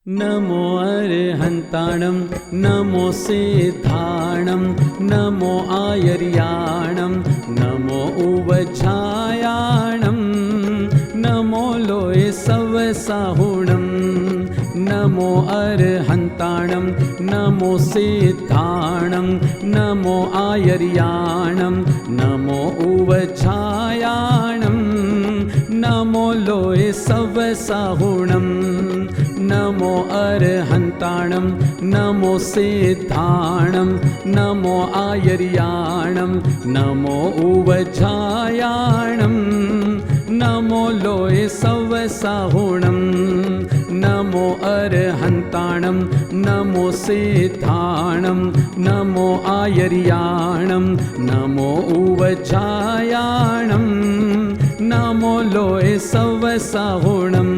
नमो अरहन्ताणं नमो सिद्धाणं नमो आयर्याणं नमो उवच्छायाणं नमो लोये सवसाहुणं नमो अरहन्ताणं नमो सिद्धाणं नमो आयर्याणं नमो उवच्छायाणं नमो लोये सवसाहुणं नमो अरहन्ताणं नमो सिद्धाणं नमो आयर्याणं नमो उवच्छायाणं नमो लोये सवसाहुणं नमो अरहन्ताणं नमो सिद्धाणं नमो आयर्याणं नमो उवच्छायाणं नमो लोये सवसाहुणं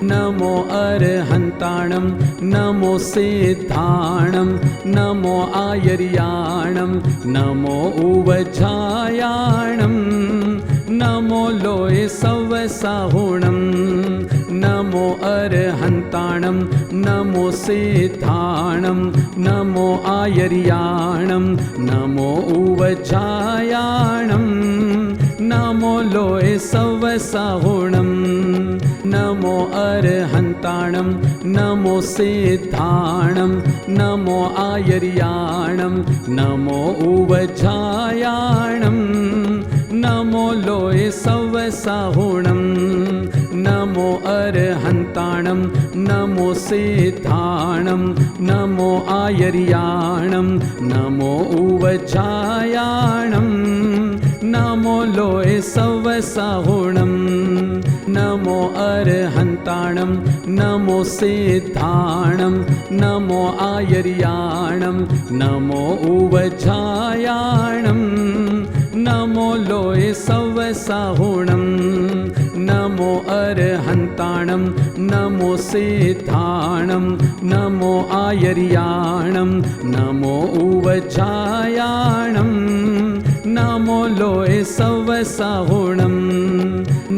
नमो अरहन्ताणं नमो सिद्धाणं नमो आयर्याणं नमो उवच्छायाणं नमो लोये सवसाहुणं नमो अरहन्ताणं नमो सिद्धाणं नमो आयर्याणं नमो उवच्छायाणं नमो लोये सवसाहुणं नमो अरहन्ताणं नमो सिद्धाणं नमो आयर्याणं नमो उवच्छायाणं नमो लोये सवसाहुणं नमो अरहन्ताणं नमो सिद्धाणं नमो आयर्याणं नमो उवच्छायाणं नमो लोये सवसाहुणं नमो अरहन्ताणं नमो सिद्धाणं नमो आयर्याणं नमो उवच्छायाणं नमो लोये सवसाहुणं नमो अरहन्ताणं नमो सिद्धाणं नमो आयर्याणं नमो उवच्छायाणं नमो लोये सवसाहुणं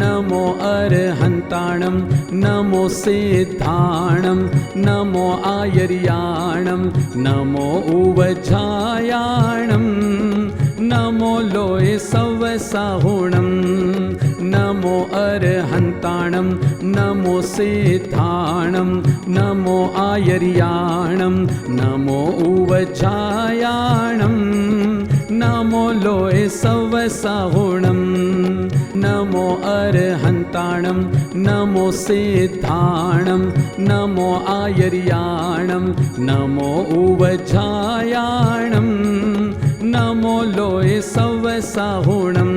नमो अरहन्ताणं नमो सिद्धाणं नमो आयर्याणं नमो उवच्छायाणं नमो लोये सवसाहुणं नमो अरहन्ताणं नमो सिद्धाणं नमो आयर्याणं नमो उवच्छायाणं नमो लोये सवसाहुणं नमो अरहन्ताणं नमो सिद्धाणं नमो आयर्याणं नमो उवच्छायाणं नमो लोये सवसाहुणं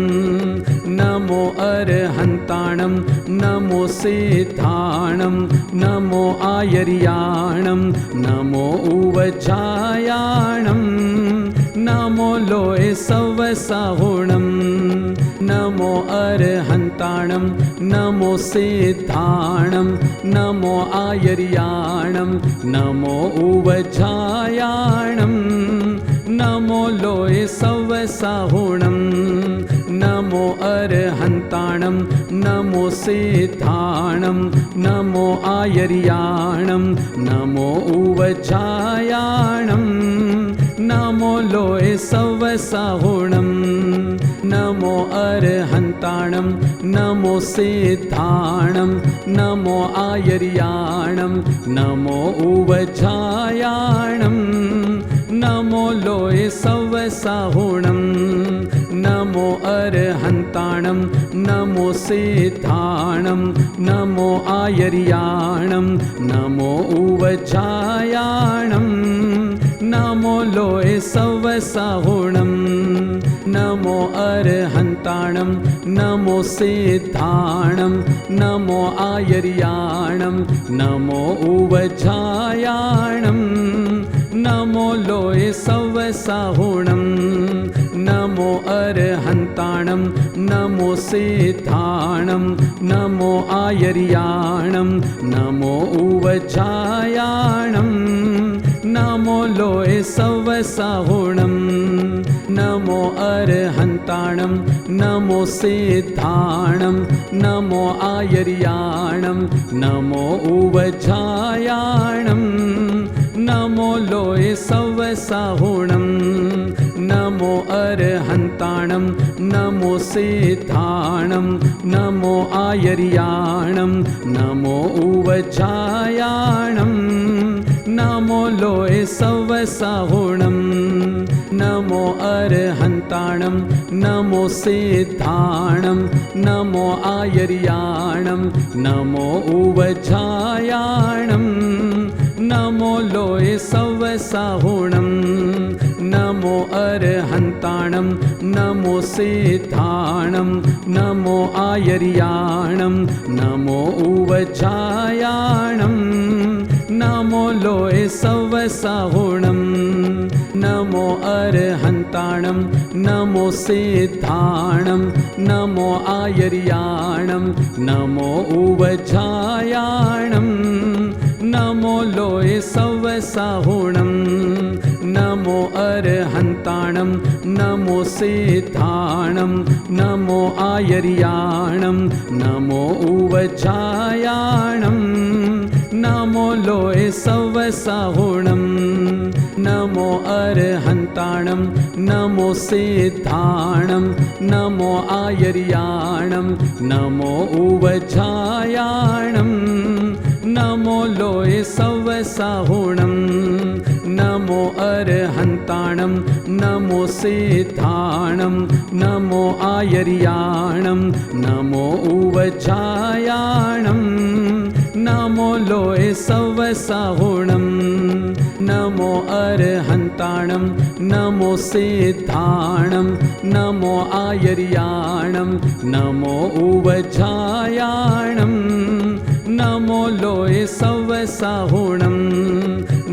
नमो अरहन्ताणं नमो सिद्धाणं नमो आयर्याणं नमो उवच्छायाणं नमो लोये सवसाहुणं नमो अरहन्ताणं नमो सिद्धाणं नमो आयर्याणं नमो उवच्छायाणं नमो लोये सवसाहुणं नमो अरहन्ताणं नमो सिद्धाणं नमो आयर्याणं नमो उवच्छायाणं नमो लोये सवसाहुणं नमो अरहन्ताणं नमो सिद्धाणं नमो आयर्याणं नमो उवच्छायाणं नमो लोये सवसाहुणं नमो अरहन्ताणं नमो सिद्धाणं नमो आयर्याणं नमो उवच्छायाणं नमो लोये सवसाहुणं नमो अरहन्ताणं नमो सिद्धाणं नमो आयर्याणं नमो उवच्छायाणं नमो लोये सवसाहुणं नमो अरहन्ताणं नमो सिद्धाणं नमो आयर्याणं नमो उवच्छायाणं नमो लोये सवसाहुणं नमो अर्हन्ताणं नमो सिद्धाणं नमो आयर्याणं नमो उवजायाणं नमो लोये सवसाहुणं नमो अर्हन्ताणं नमो सिद्धाणं नमो आयर्याणं नमो उवजायाणं नमो लोये सवसाहुणं नमो अर्हन्ताणं नमो सिद्धाणं नमो आयर्याणं नमो उवजायाणं नमो लोये सवसाहुणं नमो अर्हन्ताणं नमो सिद्धाणं नमो आयर्याणं नमो उवजायाणं नमो लोये सवसाहुणं नमो अर्हन्ताणं नमो सिद्धाणं नमो आयर्याणं नमो उवजायाणं नमो लोये सवसाहुणं नमो अर्हन्ताणं नमो सिद्धाणं नमो आयर्याणं नमो उवजायाणं नमो लोये सवसाहुणं नमो अर्हन्ताणं नमो सिद्धाणं नमो आयर्याणं नमो उवजायाणं नमो लोये सवसाहुणं नमो अर्हन्ताणं नमो सिद्धाणं नमो आयर्याणं नमो उवजायाणं नमो लोये सवसाहुणं नमो अर्हन्ताणं नमो सिद्धाणं नमो आयर्याणं नमो उवजायाणं नमो लोये सवसाहुणं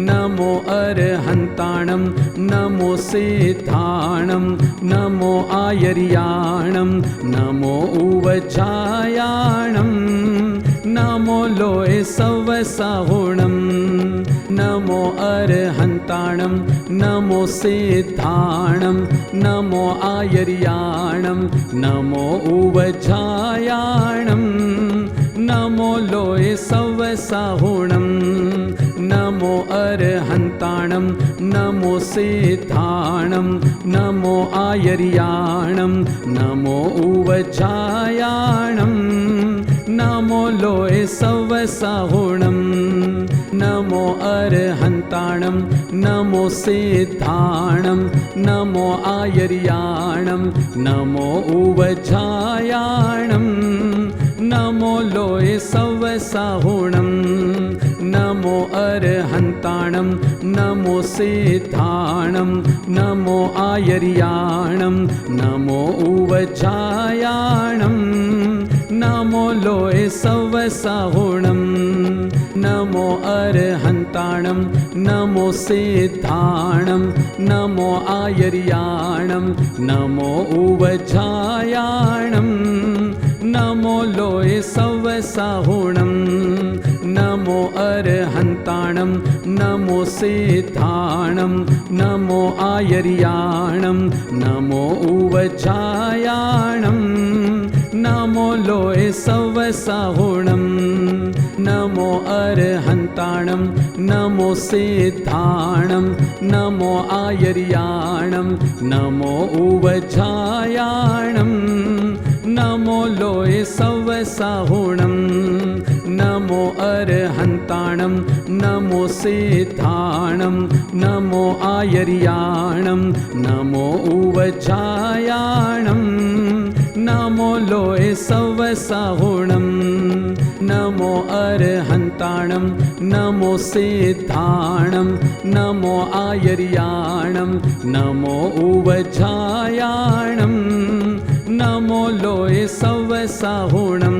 नमो अर्हन्ताणं नमो सिद्धाणं नमो आयर्याणं नमो उवजायाणं नमो लोये सवसाहुणं नमो अर्हन्ताणं नमो सिद्धाणं नमो आयर्याणं नमो उवजायाणं नमो लोये सवसाहुणं नमो अर्हन्ताणं नमो सिद्धाणं नमो आयर्याणं नमो उवजायाणं नमो लोये सवसाहुणं नमो अर्हन्ताणं नमो सिद्धाणं नमो आयर्याणं नमो उवजायाणं नमो लोये सवसाहुणं नमो अर्हन्ताणं नमो सिद्धाणं नमो आयर्याणं नमो उवजायाणं नमो लोये सवसाहुणं नमो अर्हन्ताणं नमो सिद्धाणं नमो आयर्याणं नमो उवजायाणं नमो लोये सवसाहुणं नमो अर्हन्ताणं नमो सिद्धाणं नमो आयर्याणं नमो उवजायाणं नमो लोये सवसाहुणं नमो अर्हन्ताणं नमो सिद्धाणं नमो आयर्याणं नमो उवजायाणं नमो लोये सवसाहुणं नमो अर्हन्ताणं नमो सिद्धाणं नमो आयर्याणं नमो उवजायाणं नमो लोये सवसाहुणं नमो अर्हन्ताणं नमो सिद्धाणं नमो आयर्याणं नमो उवजायाणं नमो लोये सवसाहुणं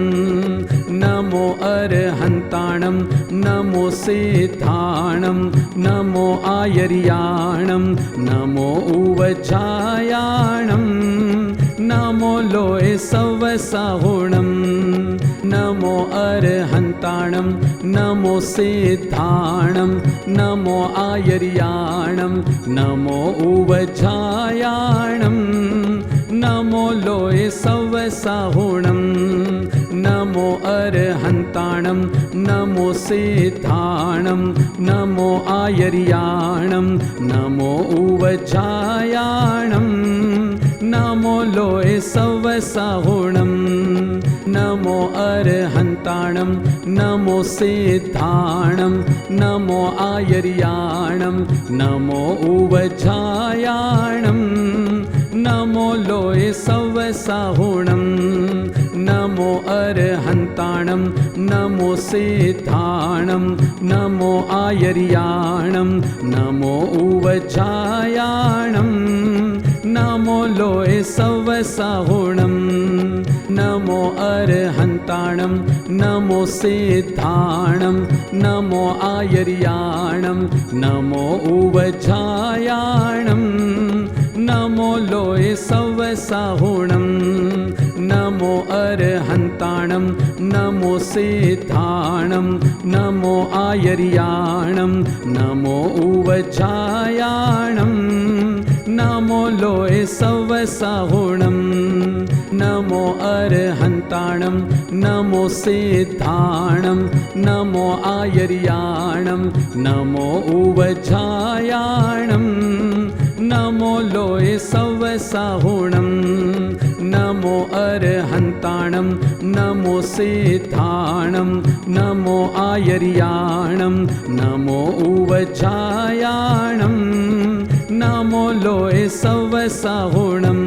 नमो अर्हन्ताणं नमो सिद्धाणं नमो आयर्याणं नमो उवजायाणं नमो लोये सवसाहुणं नमो अर्हन्ताणं नमो सिद्धाणं नमो आयर्याणं नमो उवजायाणं नमो लोये सवसाहुणं नमो अर्हन्ताणं नमो सिद्धाणं नमो आयर्याणं नमो उवजायाणं नमो लोये सवसाहुणं नमो अर्हन्ताणं नमो सिद्धाणं नमो आयर्याणं नमो उवजायाणं नमो लोये सवसाहुणं नमो अर्हन्ताणं नमो सिद्धाणं नमो आयर्याणं नमो उवजायाणं नमो लोये सवसाहुणं नमो अर्हन्ताणं नमो सिद्धाणं नमो आयर्याणं नमो उवजायाणं नमो लोये सवसाहुणं नमो अर्हन्ताणं नमो सिद्धाणं नमो आयर्याणं नमो उवजायाणं नमो लोये सवसाहुणं नमो अर्हन्ताणं नमो सिद्धाणं नमो आयर्याणं नमो उवजायाणं नमो लोये सवसाहुणं नमो अर्हन्ताणं नमो सिद्धाणं नमो आयर्याणं नमो उवजायाणं नमो लोये सवसाहुणं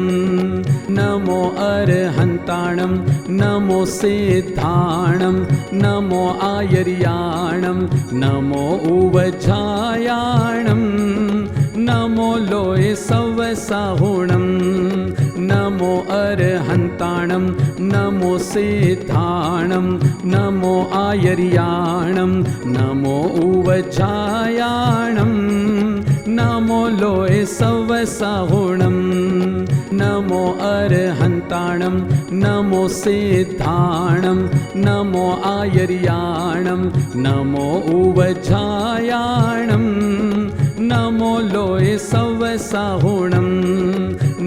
नमो अर्हन्ताणं नमो सिद्धाणं नमो आयर्याणं नमो उवजायाणं नमो लोये सवसाहुणं नमो अर्हन्ताणं नमो सिद्धाणं नमो आयर्याणं नमो उवजायाणं नमो लोये सवसाहुणं नमो अर्हन्ताणं नमो सिद्धाणं नमो आयर्याणं नमो उवजायाणं नमो लोये सवसाहुणं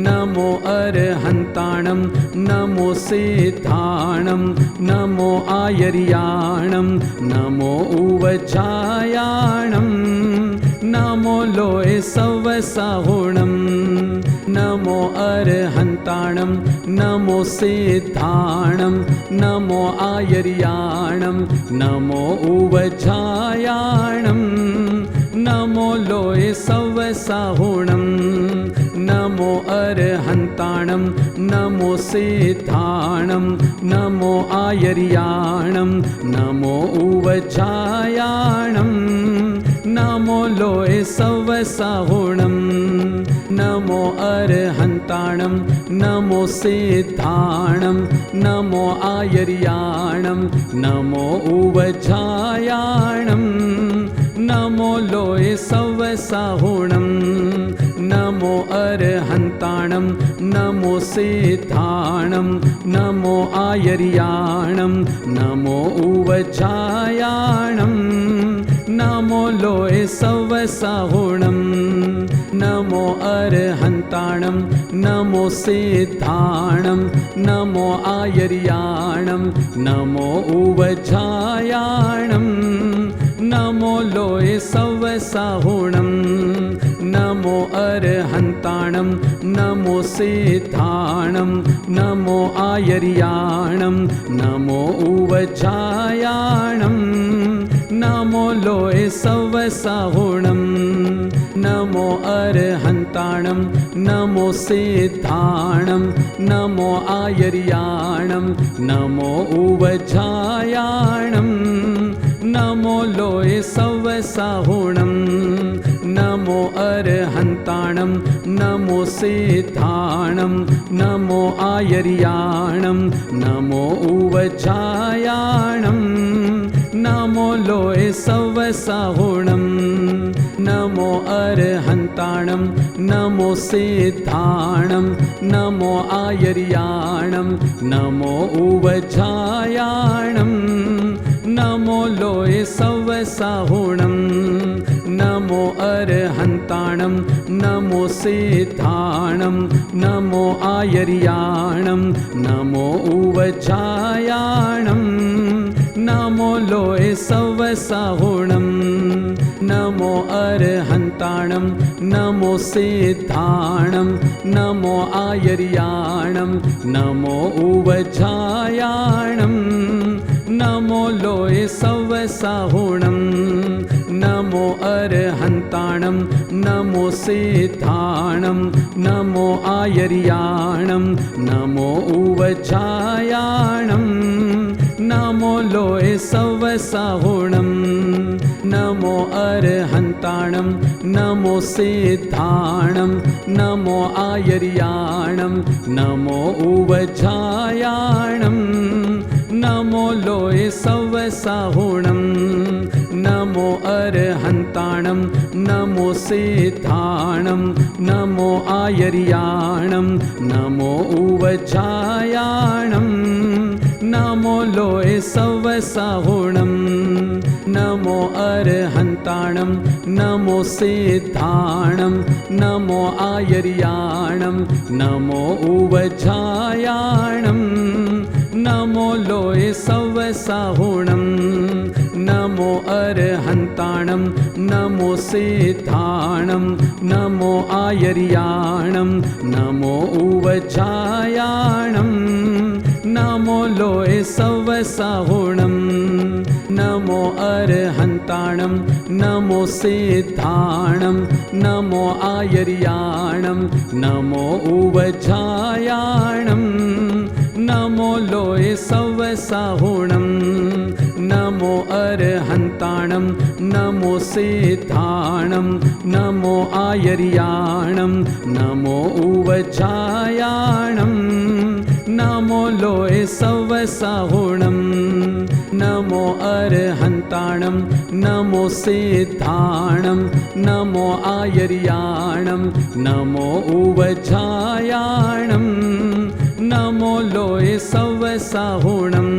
नमो अर्हन्ताणं नमो सिद्धाणं नमो आयर्याणं नमो उवजायाणं नमो लोये सवसाहुणं नमो अर्हन्ताणं नमो सिद्धाणं नमो आयर्याणं नमो उवजायाणं नमो लोये सवसाहुणं नमो अर्हन्ताणं नमो सिद्धाणं नमो आयर्याणं नमो उवजायाणं नमो लोये सवसाहुणं नमो अर्हन्ताणं नमो सिद्धाणं नमो आयर्याणं नमो उवजायाणं नमो लोये सवसाहुणं नमो अर्हन्ताणं नमो सिद्धाणं नमो आयर्याणं नमो उवजायाणं नमो लोये सवसाहुणं नमो अर्हन्ताणं नमो सिद्धाणं नमो आयर्याणं नमो उवजायाणं नमो लोये सवसाहुणं नमो अर्हन्ताणं नमो सिद्धाणं नमो आयर्याणं नमो उवजायाणं नमो लोये सवसाहुणं नमो अर्हन्ताणं नमो सिद्धाणं नमो आयर्याणं नमो उवजायाणं नमो लोये सवसाहुणं नमो अर्हन्ताणं नमो सिद्धाणं नमो आयर्याणं नमो उवजायाणं नमो लोये सवसाहुणं नमो अर्हन्ताणं नमो नमो सिद्धाणं नमो आयर्याणं नमो उवचायाणं नमो लोये सवसाहुणं नमो अरहन्ताणं नमो सिद्धाणं नमो आयर्याणं नमो उवचायाणं नमो लोये सवसाहुणं नमो अरहन्ताणं नमो सिद्धाणं नमो आयर्याणं नमो उवचायाणं नमो लोये सवसाहुणं नमो अरहन्ताणं नमो सिद्धाणं नमो आयर्याणं नमो उवचायाणं नमो लोये सवसाहुणं नमो अरहन्ताणं नमो सिद्धाणं नमो आयर्याणं नमो उवचायाणं नमो लोये सवसाहुणं नमो अरहन्ताणं नमो सिद्धाणं नमो आयर्याणं नमो उवचायाणं नमो लोये सवसाहुणं नमो अरहन्ताणं नमो सिद्धाणं नमो आयर्याणं नमो उवचायाणं नमो लोये सवसाहुणं नमो अरहन्ताणं नमो सिद्धाणं नमो आयर्याणं नमो उवचायाणं नमो लोये सवसाहुणं नमो अरहन्ताणं नमो सिद्धाणं नमो आयर्याणं नमो उवचायाणं नमो लोये सवसाहुणं नमो अरहन्ताणं नमो सिद्धाणं नमो आयर्याणं नमो उवचायाणं नमो लोये सवसाहुणं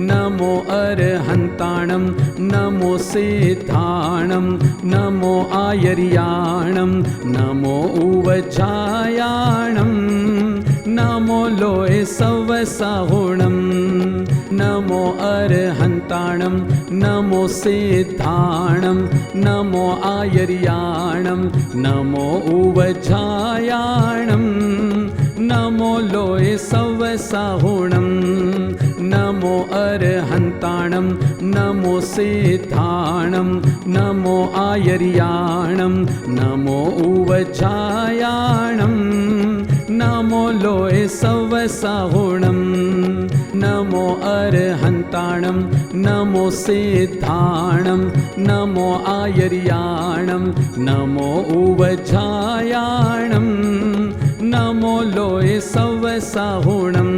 नमो अरहन्ताणं नमो सिद्धाणं नमो आयर्याणं नमो उवचायाणं नमो लोये सवसाहुणं नमो अरहन्ताणं नमो सिद्धाणं नमो आयर्याणं नमो उवचायाणं नमो लोये सवसाहुणं नमो अरहन्ताणं नमो सिद्धाणं नमो आयर्याणं नमो उवचायाणं नमो लोये सवसाहुणं नमो अरहन्ताणं नमो सिद्धाणं नमो आयर्याणं नमो उवचायाणं नमो लोये सवसाहुणं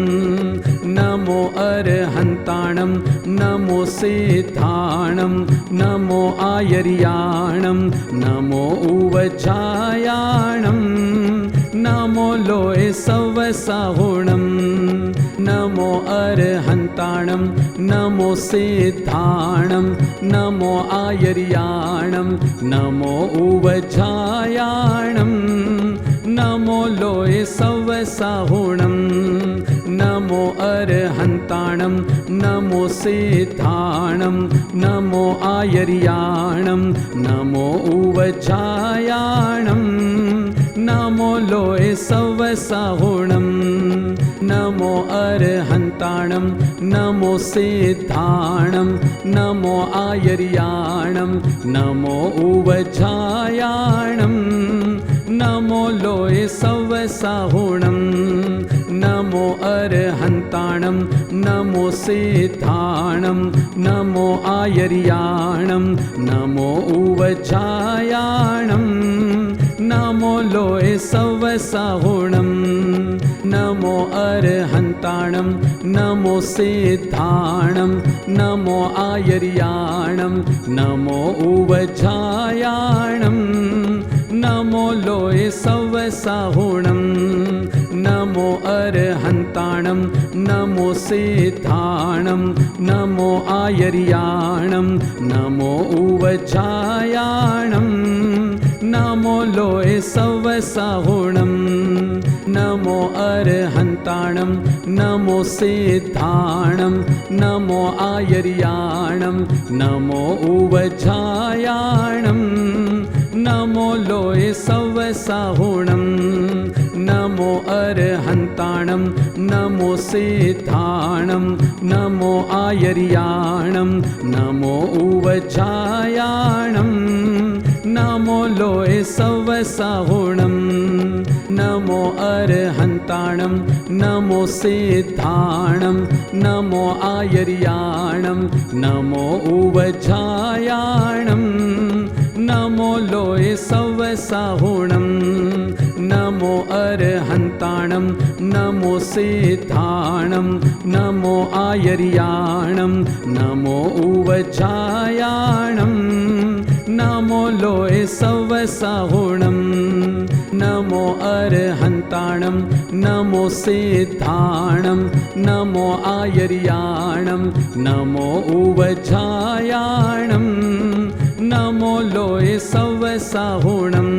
नमो अरहन्ताणं नमो सिद्धाणं नमो आयर्याणं नमो उवचायाणं नमो लोये सवसाहुणं नमो अरहन्ताणं नमो सिद्धाणं नमो आयर्याणं नमो उवचायाणं नमो लोये सवसाहुणं नमो अरहन्ताणं नमो सिद्धाणं नमो आयर्याणं नमो उवचायाणं नमो लोये सवसाहुणं नमो अरहन्ताणं नमो सिद्धाणं नमो आयर्याणं नमो उवचायाणं नमो लोये सवसाहुणं नमो अरहन्ताणं नमो सिद्धाणं नमो आयर्याणं नमो उवचायाणं नमो लोये सवसाहुणं नमो अरहन्ताणं नमो सिद्धाणं नमो आयर्याणं नमो उवचायाणं नमो लोये सवसाहुणं नमो अरहन्ताणं नमो सिद्धाणं नमो आयर्याणं नमो उवचायाणं नमो लोये सवसाहुणं नमो अरहन्ताणं नमो सिद्धाणं नमो आयर्याणं नमो उवजायाणं नमो लोये सवसाहुणं नमो अरहन्ताणं नमो सिद्धाणं नमो आयर्याणं नमो उवजायाणं नमो लोये सवसाहुणं नमो अरहन्ताणं नमो सिद्धाणं नमो आयर्याणं नमो उवजायाणं नमो लोये सवसाहुणं नमो अरहन्ताणं नमो सिद्धाणं नमो आयर्याणं नमो उवजायाणं नमो लोये सवसाहुणं नमो अरहन्ताणं नमो सिद्धाणं नमो आयर्याणं नमो उवजायाणं नमो लोये सवसाहुणं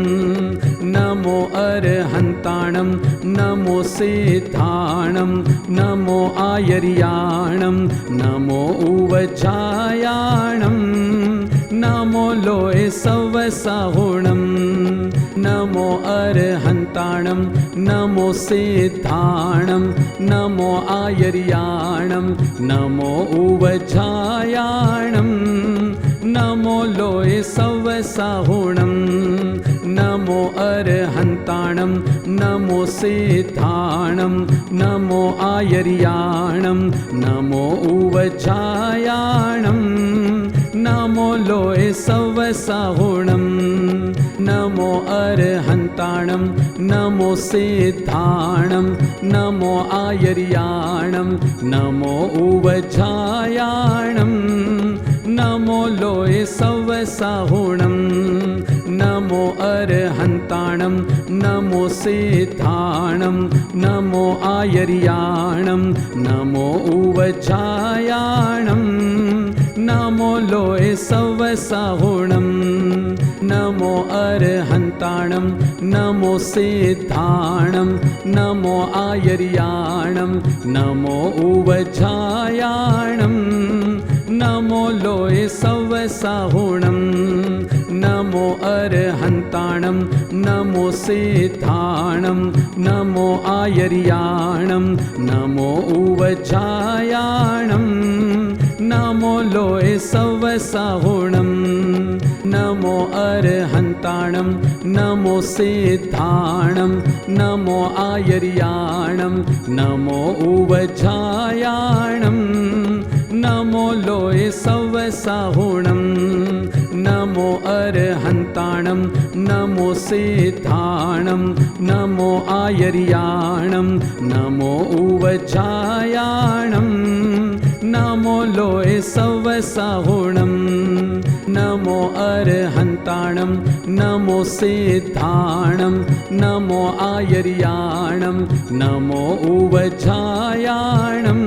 नमो अरहन्ताणं नमो सिद्धाणं नमो आयर्याणं नमो उवजायाणं नमो लोये सवसाहुणं नमो अरहन्ताणं नमो सिद्धाणं नमो आयर्याणं नमो उवजायाणं नमो लोये सवसाहुणं नमो अरहन्ताणं नमो सिद्धाणं नमो आयर्याणं नमो उवजायाणं नमो लोये सवसाहुणं नमो अरहन्ताणं नमो सिद्धाणं नमो आयर्याणं नमो उवजायाणं नमो लोये सवसाहुणं नमो अरहन्ताणं नमो सिद्धाणं नमो आयर्याणं नमो उवजायाणं नमो लोये सवसाहुणं नमो अरहन्ताणं नमो सिद्धाणं नमो आयर्याणं नमो उवजायाणं नमो लोये सवसाहुणं नमो अरहन्ताणं नमो सिद्धाणं नमो आयर्याणं नमो उवजायाणं नमो लोये सवसाहुणं नमो अरहन्ताणं नमो सिद्धाणं नमो आयर्याणं नमो उवजायाणं नमो लोये सवसाहुणं नमो अरहन्ताणं नमो सिद्धाणं नमो आयर्याणं नमो उवजायाणं नमो लोये सवसाहुणं नमो अरहन्ताणं नमो सिद्धाणं नमो आयर्याणं नमो उवजायाणं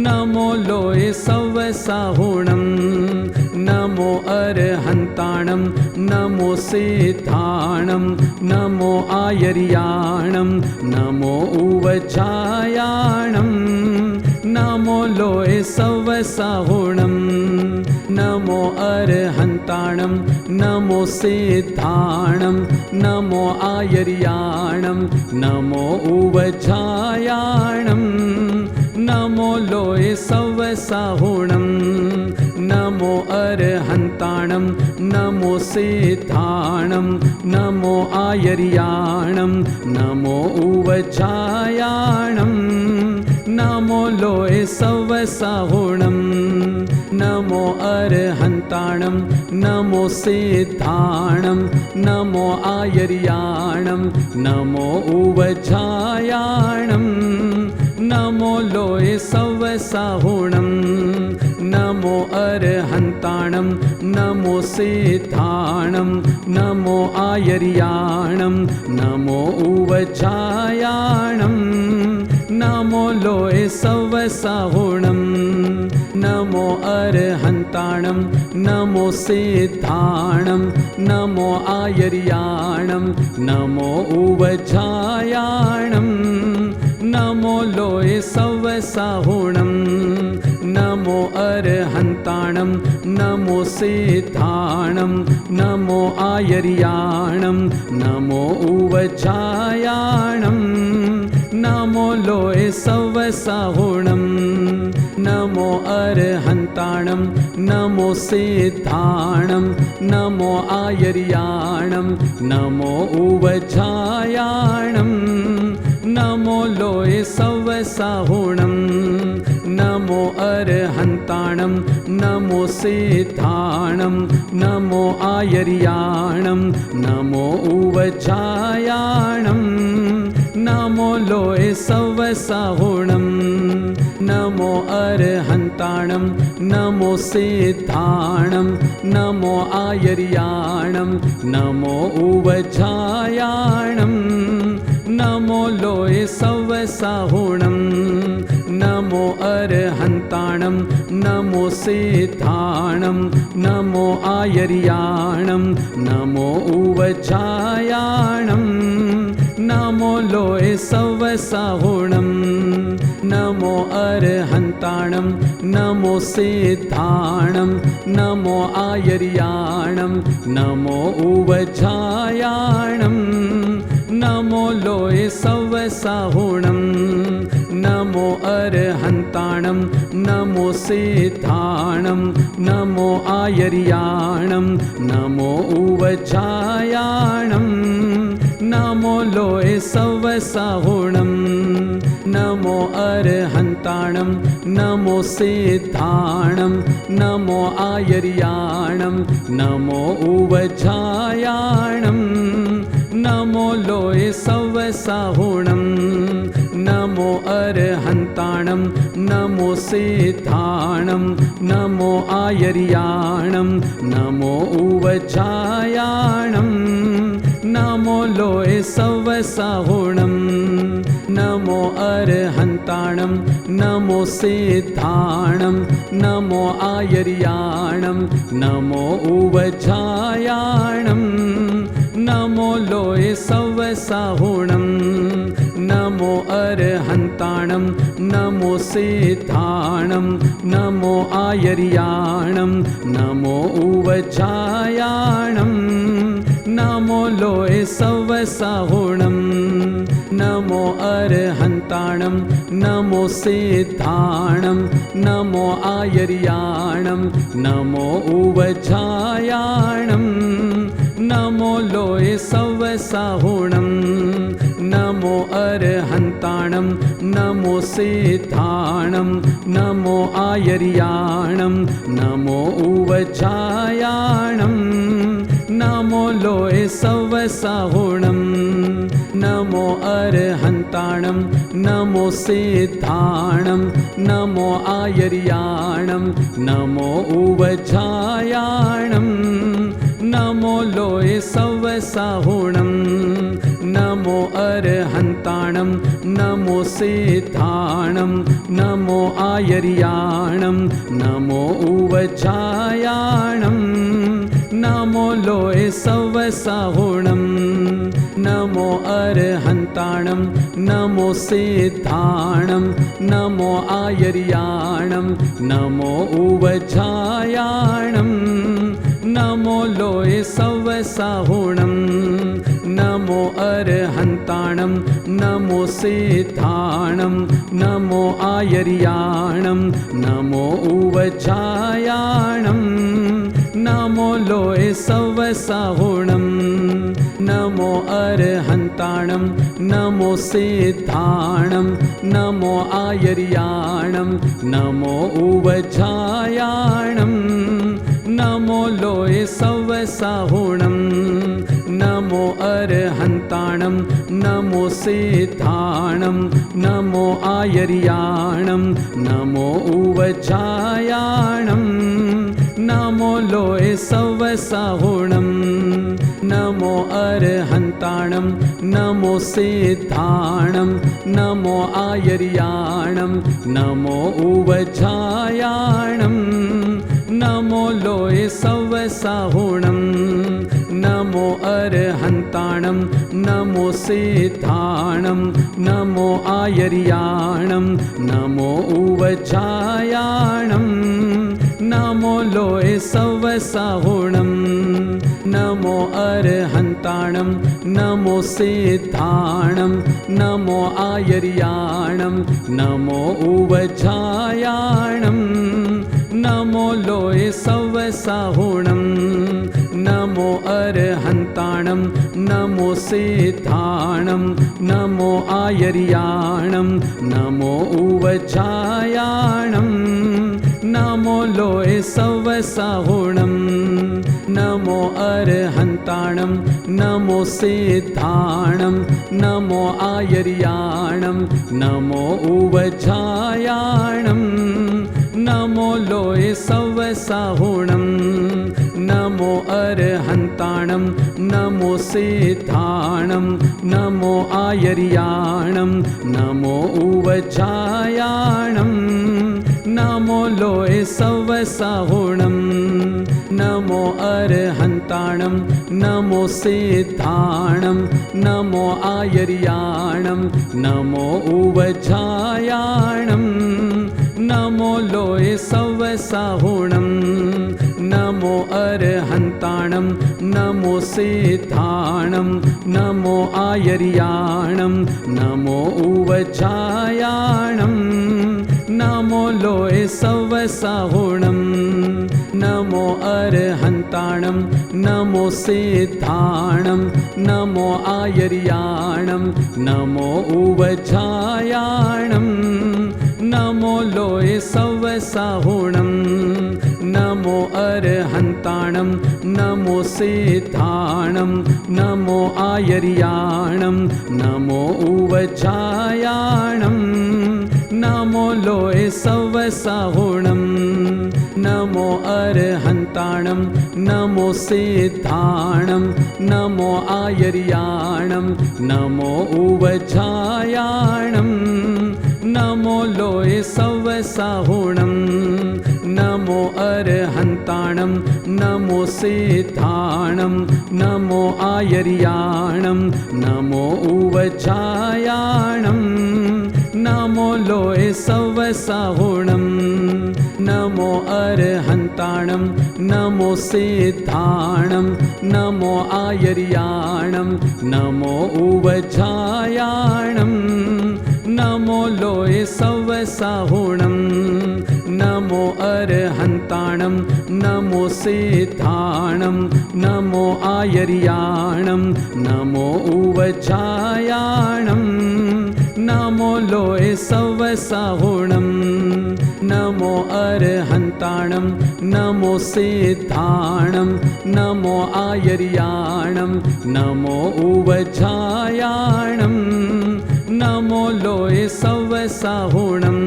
नमो लोये सवसाहुणं नमो अरहन्ताणं नमो सिद्धाणं नमो आयर्याणं नमो उवजायाणं नमो लोये सवसाहुणं नमो अरहन्ताणं नमो सिद्धाणं नमो आयर्याणं नमो उवजायाणं नमो लोये सवसाहुणं नमो अरहन्ताणं नमो सिद्धाणं नमो आयर्याणं नमो उवजायाणं नमो लोये सवसाहुणं नमो अरहन्ताणं नमो सिद्धाणं नमो आयर्याणं नमो उवजायाणं नमो लोये सवसाहुणं नमो अरहन्ताणं नमो सिद्धाणं नमो आयर्याणं नमो उवजायाणं नमो लोये सवसाहुणं नमो अर्हन्ताणं नमो सिद्धाणं नमो आयर्याणं नमो उवजायाणं नमो लोये सवसाहुणं नमो अर्हन्ताणं नमो सिद्धाणं नमो आयर्याणं नमो उवजायाणं नमो लोये सवसाहुणं नमो अर्हन्ताणं नमो सिद्धाणं नमो आयर्याणं नमो उवजायाणं नमो लोये सवसाहुणं नमो अर्हन्ताणं नमो सिद्धाणं नमो आयर्याणं नमो उवजायाणं नमो लोये सवसाहुणं नमो अर्हन्ताणं नमो सिद्धाणं नमो आयर्याणं नमो उवजायाणं नमो लोये सवसाहुणं नमो अर्हन्ताणं नमो सिद्धाणं नमो आयर्याणं नमो उवजायाणं नमो लोये सवसाहुणं नमो अर्हन्ताणं नमो सिद्धाणं नमो आयर्याणं नमो उवजायाणं नमो लोये सवसाहुणं नमो अर्हन्ताणं नमो सिद्धाणं नमो आयर्याणं नमो उवजायाणं नमो लोये सवसाहुणं नमो अर्हन्ताणं नमो सिद्धाणं नमो आयर्याणं नमो उवजायाणं नमो लोये सवसाहुणं नमो अर्हन्ताणं नमो सिद्धाणं नमो आयर्याणं नमो उवजायाणं नमो लोये सवसाहुणं नमो अर्हन्ताणं नमो सिद्धाणं नमो आयर्याणं नमो उवजायाणं नमो लोये सवसाहुणं नमो अर्हन्ताणं नमो सिद्धाणं नमो आयर्याणं नमो उवजायाणं नमो लोये सवसाहुणं नमो अर्हन्ताणं नमो सिद्धाणं नमो आयर्याणं नमो उवजायाणं नमो लोये सवसाहुणं नमो अर्हन्ताणं नमो सिद्धाणं नमो आयर्याणं नमो उवजायाणं नमो लोये सवसाहुणं नमो अर्हन्ताणं नमो सिद्धाणं नमो आयर्याणं नमो उवजायाणं नमो लोये सवसाहुणं नमो अर्हन्ताणं नमो सिद्धाणं नमो आयर्याणं नमो उवजायाणं नमो लोये सवसाहुणं नमो अर्हन्ताणं नमो सिद्धाणं नमो आयर्याणं नमो उवजायाणं नमो लोये सवसाहुणं नमो अर्हन्ताणं नमो सिद्धाणं नमो आयर्याणं नमो उवजायाणं नमो लोये सवसाहुणं नमो अर्हन्ताणं नमो सिद्धाणं नमो आयर्याणं नमो उवजायाणं नमो लोये सवसाहुणं नमो अर्हन्ताणं नमो सिद्धाणं नमो आयर्याणं नमो उवजायाणं नमो लोये सवसाहुणं नमो अरहन्ताणं नमो सिद्धाणं नमो आयर्याणं नमो उवचायाणं नमो लोये सवसाहुणं नमो अरहन्ताणं नमो सिद्धाणं नमो आयर्याणं नमो उवचायाणं नमो लोये सवसाहुणं नमो अरहन्ताणं नमो सिद्धाणं नमो आयर्याणं नमो उवचायाणं नमो लोये सवसाहुणं नमो अरहन्ताणं नमो सिद्धाणं नमो आयर्याणं नमो उवचायाणं नमो लोये सवसाहुणं नमो अरहन्ताणं नमो सिद्धाणं नमो आयर्याणं नमो उवचायाणं नमो लोये सवसाहुणं नमो अरहन्ताणं नमो सिद्धाणं नमो आयर्याणं नमो उवचायाणं नमो लोये सवसाहुणं नमो अरहन्ताणं नमो सिद्धाणं नमो आयर्याणं नमो उवचायाणं नमो लोये सवसाहुणं नमो अरहन्ताणं नमो सिद्धाणं नमो आयर्याणं नमो उवचायाणं नमो लोये सवसाहुणं नमो अरहन्ताणं नमो सिद्धाणं नमो आयर्याणं नमो उवचायाणं नमो लोये सवसाहुणं नमो अरहन्ताणं नमो सिद्धाणं नमो आयर्याणं नमो उवचायाणं नमो लोये सवसाहुणं नमो अरहन्ताणं नमो सिद्धाणं नमो आयर्याणं नमो उवचायाणं नमो लोये सवसाहुणं नमो अरहन्ताणं नमो सिद्धाणं नमो आयर्याणं नमो उवचायाणं नमो लोये सवसाहुणं नमो अरहन्ताणं नमो सिद्धाणं नमो आयर्याणं नमो उवचायाणं नमो लोये सवसाहुणं नमो अरहन्ताणं नमो सिद्धाणं नमो आयर्याणं नमो उवचायाणं नमो लोये सवसाहुणं नमो अरहन्ताणं नमो सिद्धाणं नमो आयर्याणं नमो उवचायाणं नमो लोये सवसाहुणं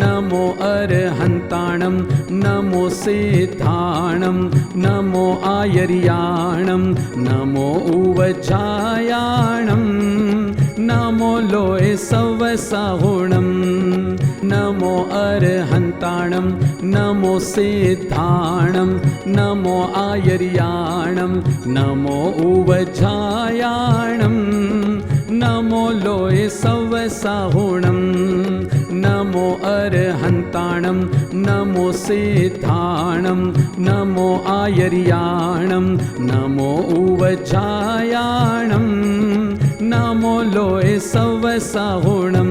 नमो अरहन्ताणं नमो सिद्धाणं नमो आयर्याणं नमो उवचायाणं नमो लोये सवसाहुणं नमो अरहन्ताणं नमो सिद्धाणं नमो आयर्याणं नमो उवचायाणं नमो लोये सवसाहुणं नमो अरहन्ताणं नमो सिद्धाणं नमो आयर्याणं नमो उवचायाणं नमो लोये सवसाहुणं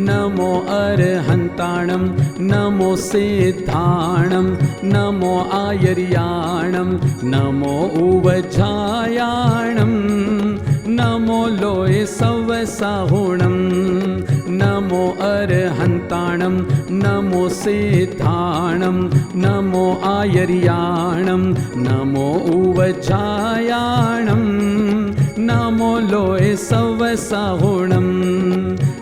नमो अरहन्ताणं नमो सिद्धाणं नमो आयर्याणं नमो उवचायाणं नमो लोये सवसाहुणं नमो अरहन्ताणं नमो सिद्धाणं नमो आयर्याणं नमो उवचायाणं नमो लोये सवसाहुणं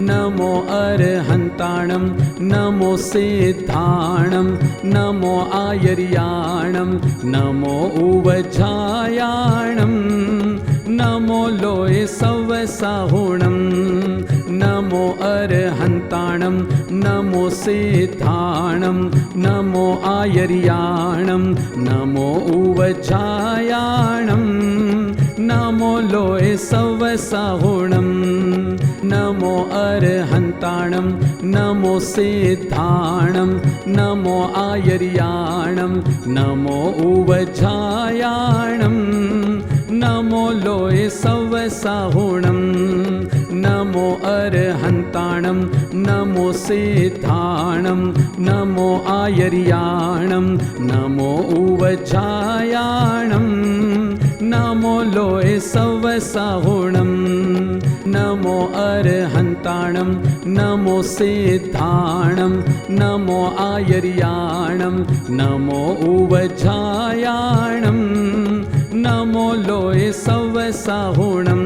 नमो अर्हन्ताणं नमो सिद्धाणं नमो आयर्याणं नमो उवजायाणं नमो लोये सवसाहुणं नमो अर्हन्ताणं नमो सिद्धाणं नमो आयर्याणं नमो उवजायाणं नमो लोये सवसाहुणं नमो अर्हन्ताणं नमो सिद्धाणं नमो आयर्याणं नमो उवजायाणं नमो लोये सवसाहुणं नमो अर्हन्ताणं नमो सिद्धाणं नमो आयर्याणं नमो उवजायाणं नमो लोये सवसाहुणं नमो अर्हन्ताणं नमो सिद्धाणं नमो आयर्याणं नमो उवजायाणं नमो लोये सवसाहुणं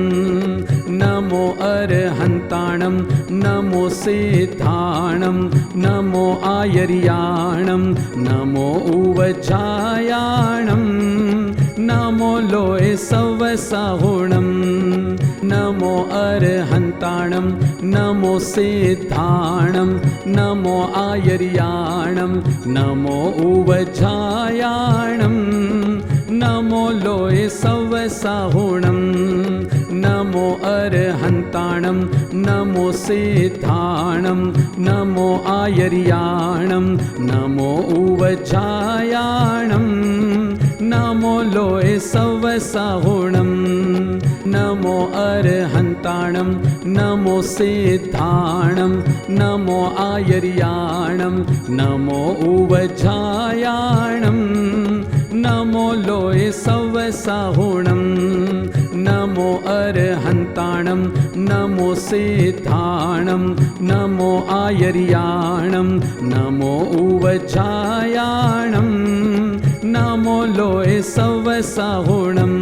नमो अर्हन्ताणं नमो सिद्धाणं नमो आयर्याणं नमो उवजायाणं नमो लोये सवसाहुणं नमो अर्हन्ताणं नमो सिद्धाणं नमो आयर्याणं नमो उवजायाणं नमो लोये सवसाहुणं नमो अर्हन्ताणं नमो सिद्धाणं नमो आयर्याणं नमो उवजायाणं नमो लोये सवसाहुणं नमो अर्हन्ताणं नमो सिद्धाणं नमो आयर्याणं नमो उवजायाणं नमो लोये सवसाहुणं नमो अर्हन्ताणं नमो सिद्धाणं नमो आयर्याणं नमो उवजायाणं नमो लोये सवसाहुणं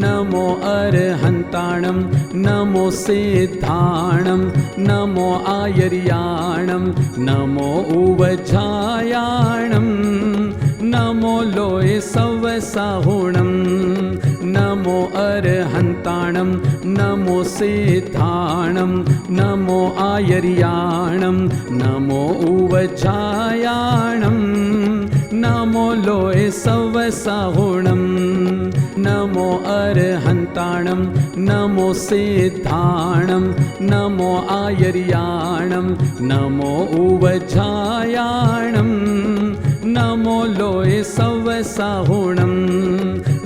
नमो अर्हन्ताणं नमो सिद्धाणं नमो आयर्याणं नमो उवजायाणं नमो लोये सवसाहुणं नमो अर्हन्ताणं नमो सिद्धाणं नमो आयर्याणं नमो उवजायाणं नमो लोये सवसाहुणं नमो अर्हन्ताणं नमो सिद्धाणं नमो आयर्याणं नमो उवजायाणं नमो लोये सवसाहुणं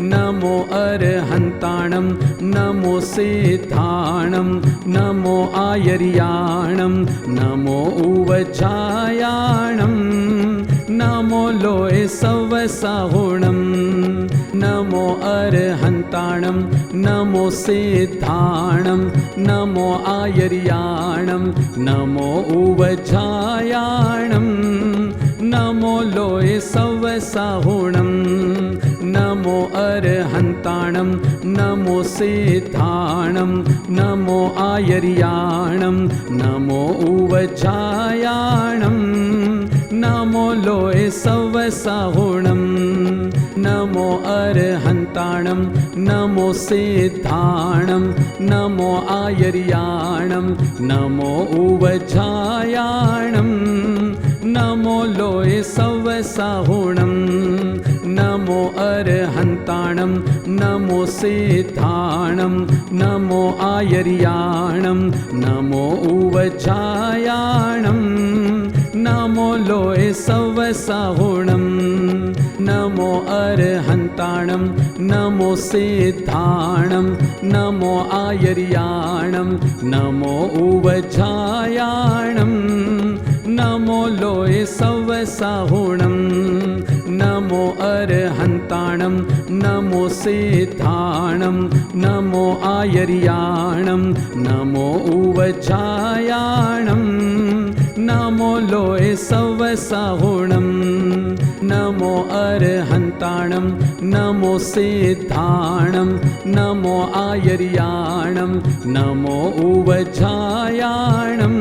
नमो अर्हन्ताणं नमो सिद्धाणं नमो आयर्याणं नमो उवजायाणं नमो लोये सवसाहुणं नमो अर्हन्ताणं नमो सिद्धाणं नमो आयर्याणं नमो उवजायाणं नमो लोये सवसाहुणं नमो अर्हन्ताणं नमो सिद्धाणं नमो आयर्याणं नमो उवजायाणं नमो लोये सवसाहुणं नमो अर्हन्ताणं नमो सिद्धाणं नमो आयर्याणं नमो उवजायाणं नमो लोये सवसाहुणं नमो अर्हन्ताणं नमो सिद्धाणं नमो आयर्याणं नमो उवजायाणं नमो लोये सवसाहुणं नमो अर्हन्ताणं नमो सिद्धाणं नमो आयर्याणं नमो उवजायाणं नमो लोये सवसाहुणं नमो अर्हन्ताणं नमो सिद्धाणं नमो आयर्याणं नमो उवजायाणं नमो लोये सवसाहुणं नमो अर्हन्ताणं नमो सिद्धाणं नमो आयर्याणं नमो उवजायाणं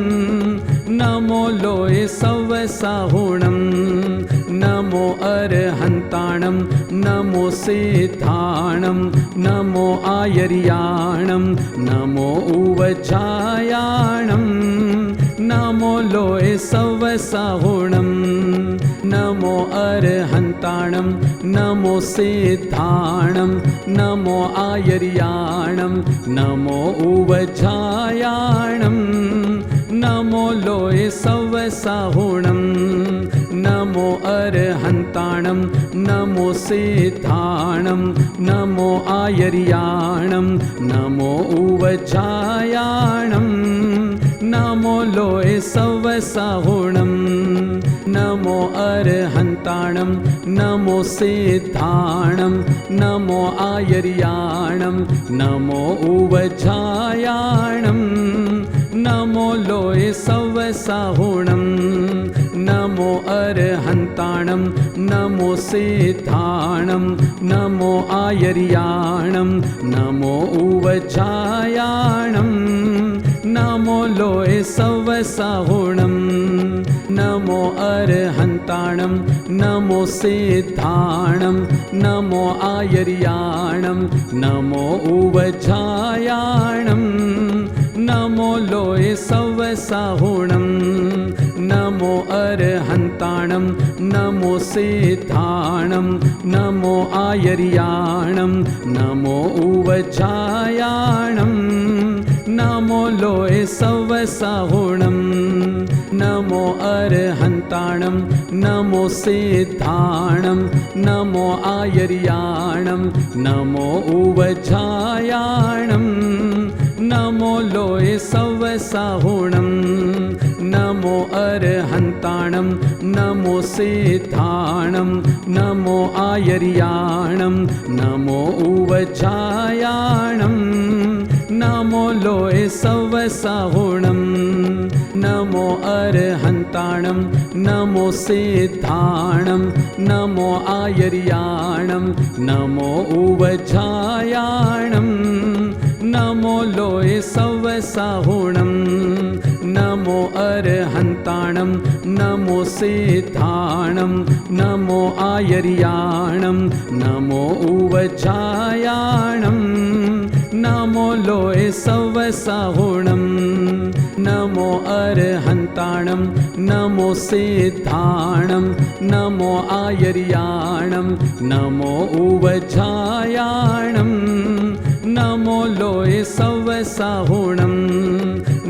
नमो लोये सवसाहुणं नमो अर्हन्ताणं नमो सिद्धाणं नमो आयर्याणं नमो उवजायाणं नमो लोये सवसाहुणं नमो अर्हन्ताणं नमो सिद्धाणं नमो आयर्याणं नमो उवजायाणं नमो लोये सवसाहुणं नमो अर्हन्ताणं नमो सिद्धाणं नमो आयर्याणं नमो उवजायाणं नमो लोये सवसाहुणं नमो अर्हन्ताणं नमो सिद्धाणं नमो आयर्याणं नमो उवजायाणं नमो लोये सवसाहुणं नमो अर्हन्ताणं नमो सिद्धाणं नमो आयर्याणं नमो उवजायाणं नमो लोये सवसाहुणं नमो अर्हन्ताणं नमो सिद्धाणं नमो आयर्याणं नमो उवजायाणं नमो लोये सवसाहुणं नमो अर्हन्ताणं नमो सिद्धाणं नमो आयर्याणं नमो उवजायाणं नमो लोये सवसाहुणं नमो अर्हन्ताणं नमो सिद्धाणं नमो आयर्याणं नमो उवजायाणं नमो लोये सवसाहुणं नमो अर्हन्ताणं नमो सिद्धाणं नमो आयर्याणं नमो उवजायाणं नमो लोये सवसाहुणं नमो अर्हन्ताणं नमो सिद्धाणं नमो आयर्याणं नमो उवजायाणं नमो लोये सवसाहुणं नमो अर्हन्ताणं नमो सिद्धाणं नमो आयर्याणं नमो उवजायाणं नमो लोये सवसाहुणं नमो अर्हन्ताणं नमो सिद्धाणं नमो आयर्याणं नमो उवजायाणं नमो लोये सवसाहुणं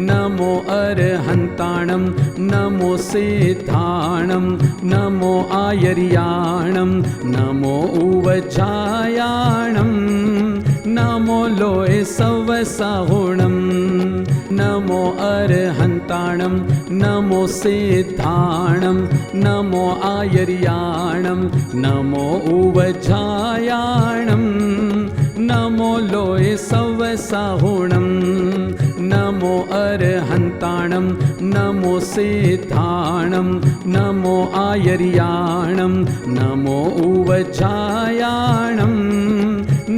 नमो अर्हन्ताणं नमो सिद्धाणं नमो आयर्याणं नमो उवजायाणं नमो लोये सवसाहुणं नमो अर्हन्ताणं नमो सिद्धाणं नमो आयर्याणं नमो उवजायाणं नमो लोये सवसाहुणं नमो अर्हन्ताणं नमो सिद्धाणं नमो आयर्याणं नमो उवजायाणं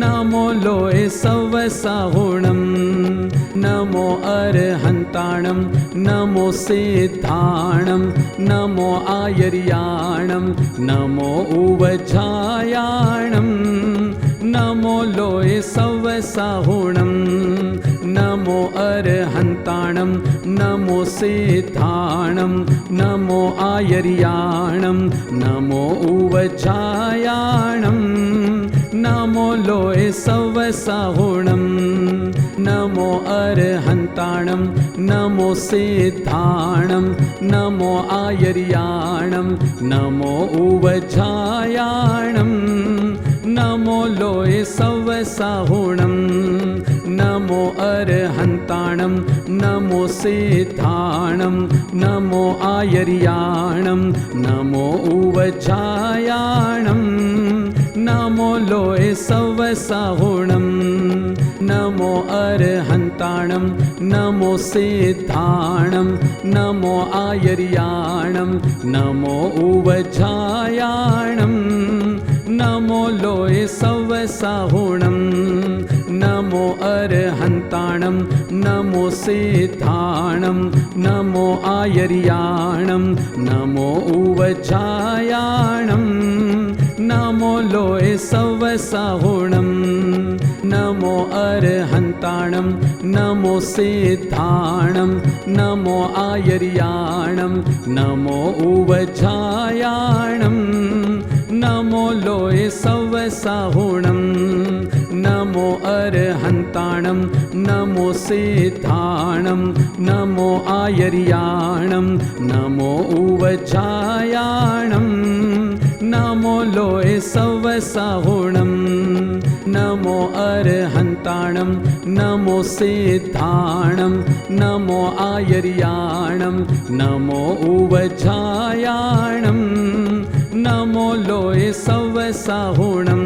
नमो लोये सवसाहुणं नमो अर्हन्ताणं नमो सिद्धाणं नमो आयर्याणं नमो उवजायाणं नमो लोये सवसाहुणं नमो अर्हन्ताणं नमो सिद्धाणं नमो आयर्याणं नमो उवजायाणं नमो लोये सवसाहुणं नमो अर्हन्ताणं नमो सिद्धाणं नमो आयर्याणं नमो उवजायाणं नमो लोये सवसाहुणं नमो अर्हन्ताणं नमो सिद्धाणं नमो आयर्याणं नमो उवजायाणं नमो लोये सवसाहुणं नमो अर्हन्ताणं नमो सिद्धाणं नमो आयर्याणं नमो उवजायाणं नमो लोये सवसाहुणं नमो अर्हन्ताणं नमो सिद्धाणं नमो आयर्याणं नमो उवजायाणं नमो लोये सवसाहुणं नमो अर्हन्ताणं नमो सिद्धाणं नमो आयर्याणं नमो उवजायाणं नमो लोये सवसाहुणं नमो अर्हन्ताणं नमो सिद्धाणं नमो आयर्याणं नमो उवजायाणं नमो लोये सवसाहुणं नमो अर्हन्ताणं नमो सिद्धाणं नमो आयर्याणं नमो उवजायाणं नमो लोये सवसाहुणं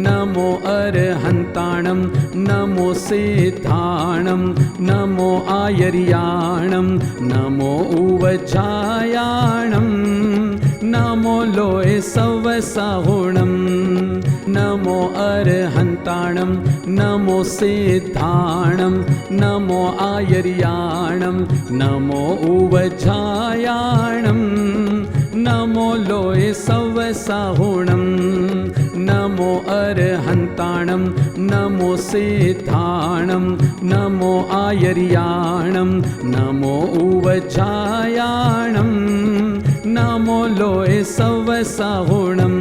नमो अर्हन्ताणं नमो सिद्धाणं नमो आयर्याणं नमो उवजायाणं नमो लोये सवसाहुणं नमो अर्हन्ताणं नमो सिद्धाणं नमो आयर्याणं नमो उवजायाणं नमो लोये सवसाहुणं नमो अर्हन्ताणं नमो सिद्धाणं नमो आयर्याणं नमो उवजायाणं नमो लोये सवसाहुणं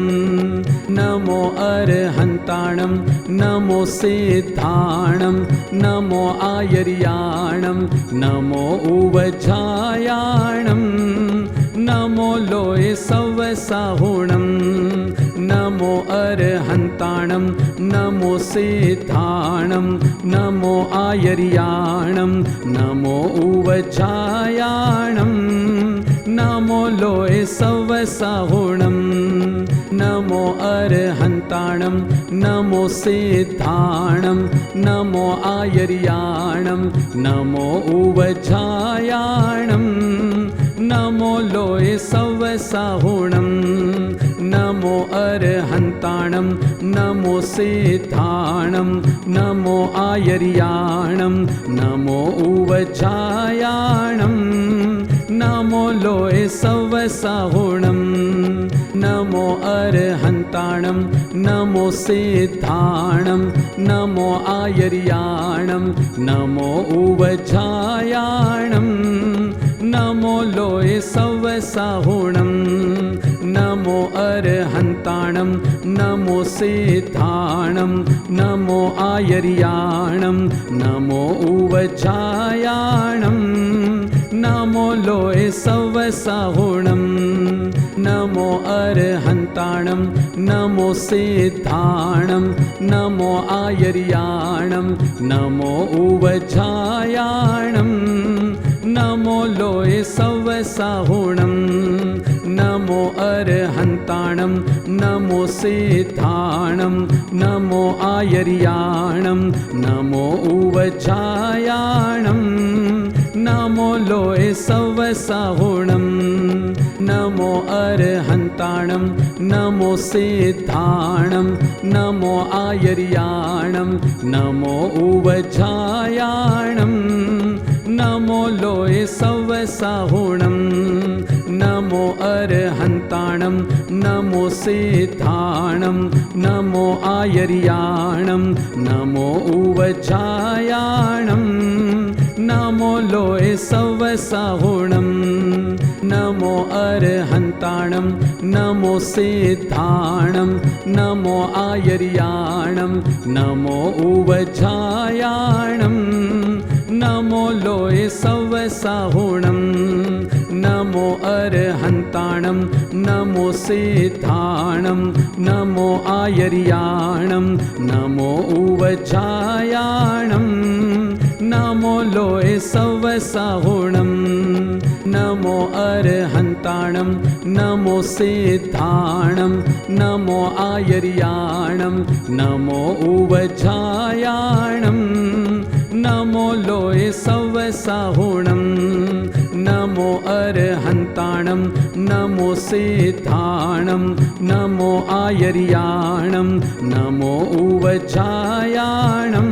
नमो अर्हन्ताणं नमो सिद्धाणं नमो आयर्याणं नमो उवजायाणं नमो लोये सवसाहुणं नमो अर्हन्ताणं नमो सिद्धाणं नमो आयर्याणं नमो उवजायाणं नमो लोये सवसाहुणं नमो अर्हन्ताणं नमो सिद्धाणं नमो आयर्याणं नमो उवजायाणं नमो लोये सवसाहुणं नमो अर्हन्ताणं नमो सिद्धाणं नमो आयर्याणं नमो उवजायाणं नमो लोये सवसाहुणं नमो अर्हन्ताणं नमो सिद्धाणं नमो आयर्याणं नमो उवजायाणं नमो लोये सवसाहुणं नमो अर्हन्ताणं नमो सिद्धाणं नमो आयर्याणं नमो उवजायाणं नमो लोये सवसाहुणं नमो अर्हन्ताणं नमो सिद्धाणं नमो आयर्याणं नमो उवजायाणं नमो लोये सवसाहुणं नमो अर्हन्ताणं नमो सिद्धाणं नमो आयर्याणं नमो उवजायाणं नमो लोये सवसाहुणं नमो अर्हन्ताणं नमो सिद्धाणं नमो आयर्याणं नमो उवजायाणं नमो लोये सवसाहुणं नमो अर्हन्ताणं नमो सिद्धाणं नमो आयर्याणं नमो उवजायाणं नमो लोये सवसाहुणं नमो अर्हन्ताणं नमो सिद्धाणं नमो आयर्याणं नमो उवजायाणं नमो लोये सवसाहुणं नमो अर्हन्ताणं नमो सिद्धाणं नमो आयर्याणं नमो उवजायाणं नमो लोये सवसाहुणं नमो अरहन्ताणं नमो सिद्धाणं नमो आयर्याणं नमो उवजायाणं नमो लोये सवसाहुणं नमो अरहन्ताणं नमो सिद्धाणं नमो आयर्याणं नमो उवजायाणं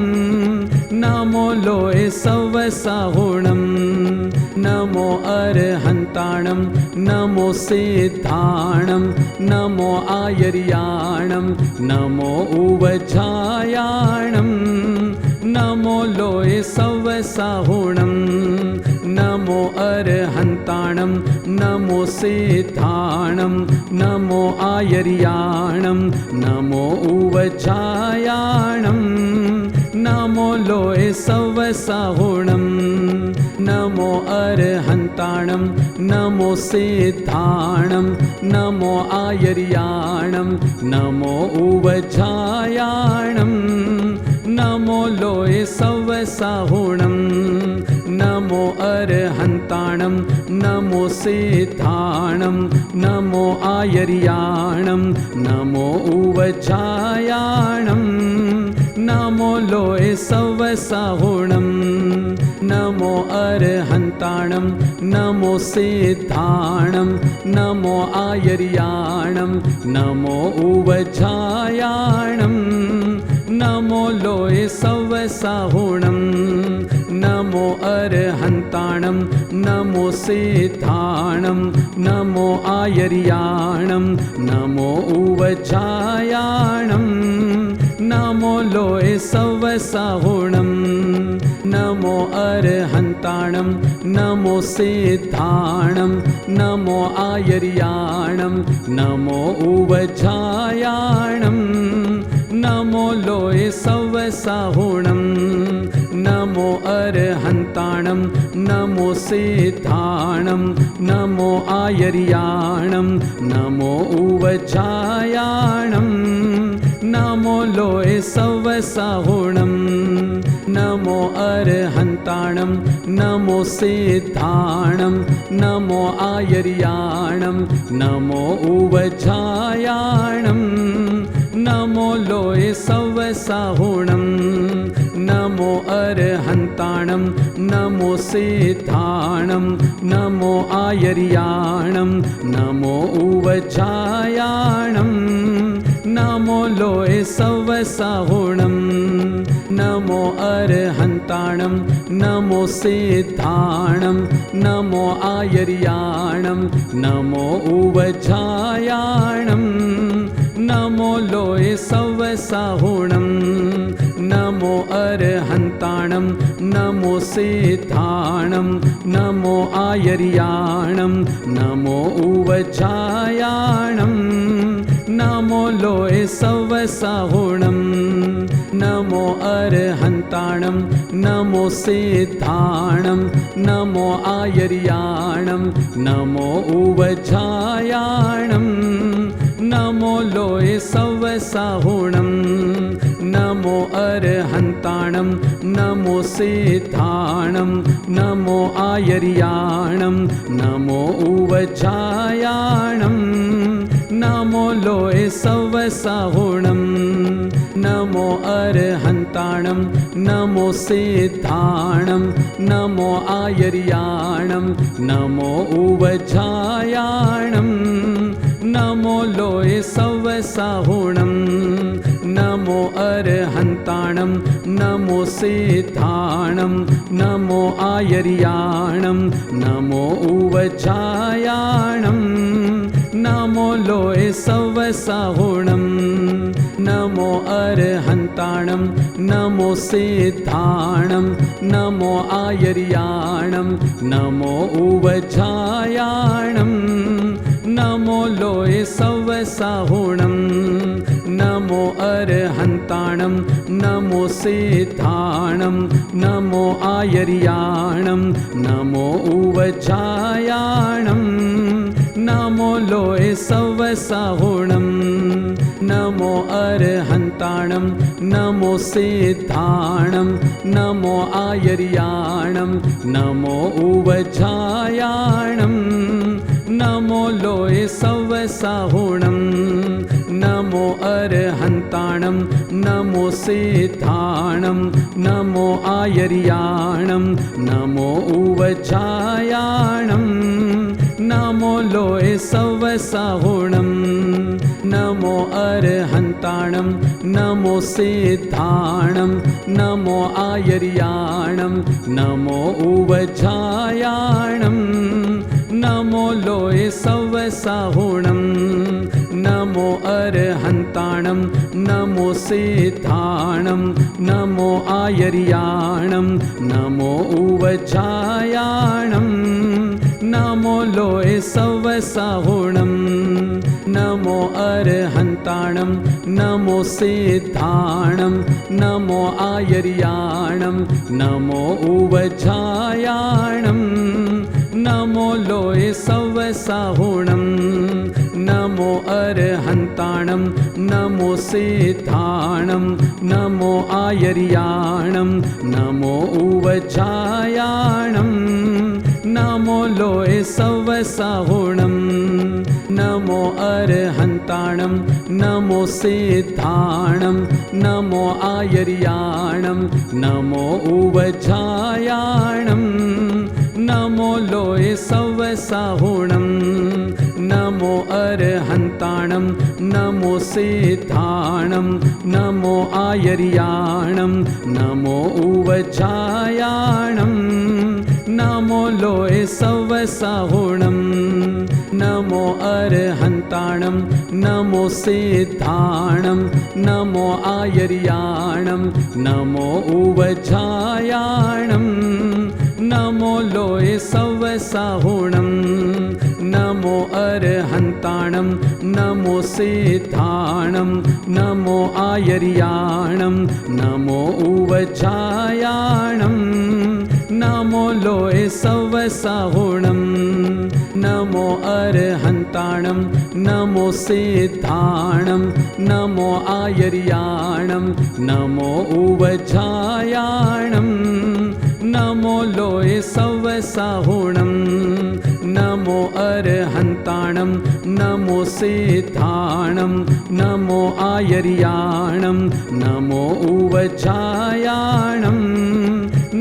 नमो लोये सवसाहुणं नमो अरहन्ताणं नमो सिद्धाणं नमो आयर्याणं नमो उवजायाणं नमो लोये सवसाहुणं नमो अरहन्ताणं नमो सिद्धाणं नमो आयर्याणं नमो उवजायाणं नमो लोये सवसाहुणं नमो अरहन्ताणं नमो सिद्धाणं नमो आयर्याणं नमो उवजायाणं नमो लोये सवसाहुणं नमो अरहन्ताणं नमो सिद्धाणं नमो आयर्याणं नमो उवजायाणं नमो लोये सवसाहुणं नमो अरहन्ताणं नमो सिद्धाणं नमो आयर्याणं नमो उवजायाणं नमो लोये सवसाहुणं नमो अरहन्ताणं नमो सिद्धाणं नमो आयर्याणं नमो उवजायाणं नमो लोये सवसाहुणं नमो अरहन्ताणं नमो सिद्धाणं नमो आयर्याणं नमो उवजायाणं नमो लोये सवसाहुणं नमो अरहन्ताणं नमो सिद्धाणं नमो आयर्याणं नमो उवजायाणं नमो लोये सवसाहुणं नमो अरहन्ताणं नमो सिद्धाणं नमो आयर्याणं नमो उवजायाणं नमो लोये सवसाहुणं नमो अरहन्ताणं नमो सिद्धाणं नमो आयर्याणं नमो उवजायाणं नमो लोये सवसाहुणं नमो अरहन्ताणं नमो सिद्धाणं नमो आयर्याणं नमो उवजायाणं नमो लोये सवसाहुणं नमो अरहन्ताणं नमो सिद्धाणं नमो आयर्याणं नमो उवजायाणं नमो लोये सवसाहुणं नमो अरहन्ताणं नमो सिद्धाणं नमो आयर्याणं नमो उवजायाणं नमो लोये सवसाहुणं नमो अरहन्ताणं नमो सिद्धाणं नमो आयर्याणं नमो उवजायाणं नमो लोये सवसाहुणं नमो अरहन्ताणं नमो सिद्धाणं नमो आयर्याणं नमो उवजायाणं नमो लोये सवसाहुणं नमो अरहन्ताणं नमो सिद्धाणं नमो आयर्याणं नमो उवजायाणं नमो लोये सवसाहुणं नमो अरहन्ताणं नमो सिद्धाणं नमो आयर्याणं नमो उवजायाणं नमो लोये सवसाहुणं नमो अरहन्ताणं नमो सिद्धाणं नमो आयर्याणं नमो उवजायाणं नमो लोये सवसाहुणं नमो अर्हन्ताणं नमो सिद्धाणं नमो आयर्याणं नमो उवजायाणं नमो लोये सवसाहुणं नमो अर्हन्ताणं नमो सिद्धाणं नमो आयर्याणं नमो उवजायाणं नमो लोये सवसाहुणं नमो अर्हन्ताणं नमो सिद्धाणं नमो आयर्याणं नमो उवजायाणं नमो लोये सवसाहुणं नमो अर्हन्ताणं नमो सिद्धाणं नमो आयर्याणं नमो उवजायाणं नमो लोये सवसाहुणं नमो अर्हन्ताणं नमो सिद्धाणं नमो आयर्याणं नमो उवजायाणं नमो लोये सवसाहुणं नमो अर्हन्ताणं नमो सिद्धाणं नमो आयर्याणं नमो उवजायाणं नमो लोये सवसाहुणं नमो अर्हन्ताणं नमो सिद्धाणं नमो आयर्याणं नमो उवजायाणं नमो लोये सवसाहुणं नमो अर्हन्ताणं नमो सिद्धाणं नमो आयर्याणं नमो उवजायाणं नमो लोये सवसाहुणं नमो अर्हन्ताणं नमो सिद्धाणं नमो आयर्याणं नमो उवजायाणं नमो लोये सवसाहुणं नमो अर्हन्ताणं नमो सिद्धाणं नमो आयर्याणं नमो उवजायाणं नमो लोये सवसाहुणं नमो अर्हन्ताणं नमो सिद्धाणं नमो आयर्याणं नमो उवजायाणं नमो लोये सवसाहुणं नमो अर्हन्ताणं नमो सिद्धाणं नमो आयर्याणं नमो उवजायाणं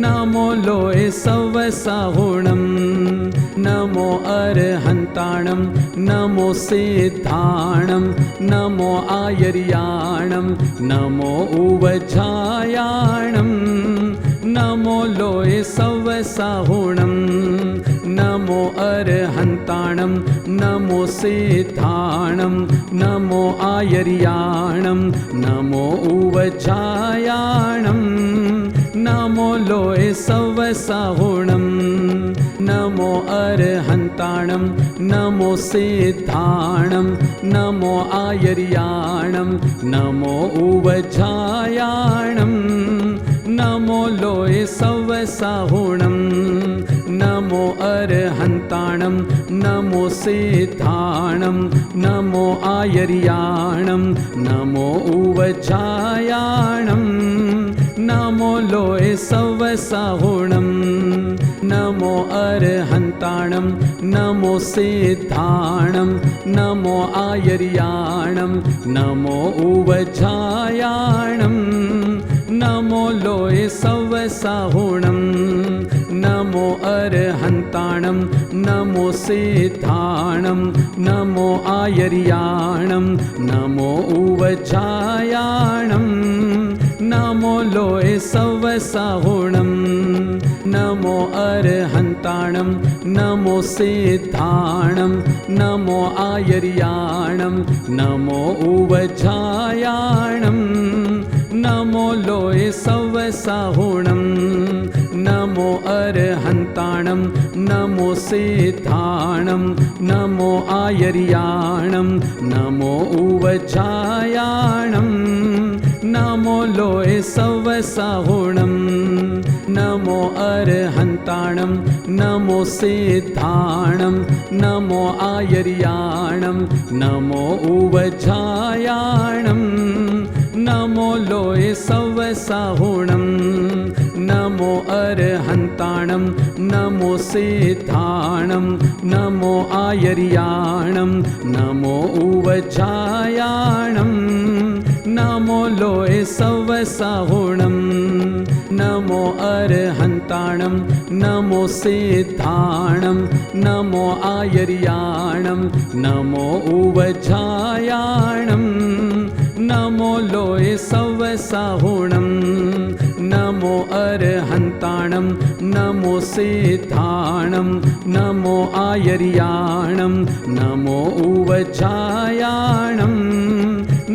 नमो लोये सवसाहुणं नमो अर्हन्ताणं नमो सिद्धाणं नमो आयर्याणं नमो उवजायाणं नमो लोये सवसाहुणं नमो अर्हन्ताणं नमो सिद्धाणं नमो आयर्याणं नमो उवजायाणं नमो लोये सवसाहुणं नमो अर्हन्ताणं नमो सिद्धाणं नमो आयर्याणं नमो उवजायाणं नमो लोये सवसाहुणं नमो अर्हन्ताणं नमो सिद्धाणं नमो आयर्याणं नमो उवजायाणं नमो लोये सवसाहुणं नमो अर्हन्ताणं नमो सिद्धाणं नमो आयर्याणं नमो उवजायाणं नमो लोये सवसाहुणं नमो अर्हन्ताणं नमो सिद्धाणं नमो आयर्याणं नमो उवजायाणं नमो लोये सवसाहुणं नमो अर्हन्ताणं नमो सिद्धाणं नमो आयर्याणं नमो उवजायाणं नमो लोये सवसाहुणं नमो अर्हन्ताणं नमो सिद्धाणं नमो आयर्याणं नमो उवजायाणं नमो लोये सवसाहुणं नमो अर्हन्ताणं नमो सिद्धाणं नमो आयर्याणं नमो उवजायाणं नमो लोये सवसाहुणं नमो अर्हन्ताणं नमो सिद्धाणं नमो आयर्याणं नमो उवजायाणं नमो लोये सवसाहुणं नमो अर्हन्ताणं नमो सिद्धाणं नमो आयर्याणं नमो उवजायाणं नमो लोये सवसाहुणं नमो अर्हन्ताणं नमो सिद्धाणं नमो आयर्याणं नमो उवजायाणं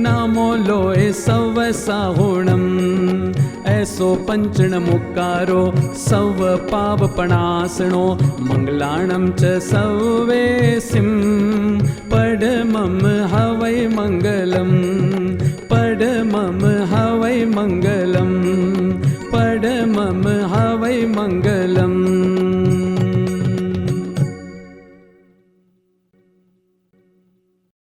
नमो लोये सवसाहुणं ऐसो पंचण मुकारो सव पावपणासणो मंगलाणं च सवेसिं पढ़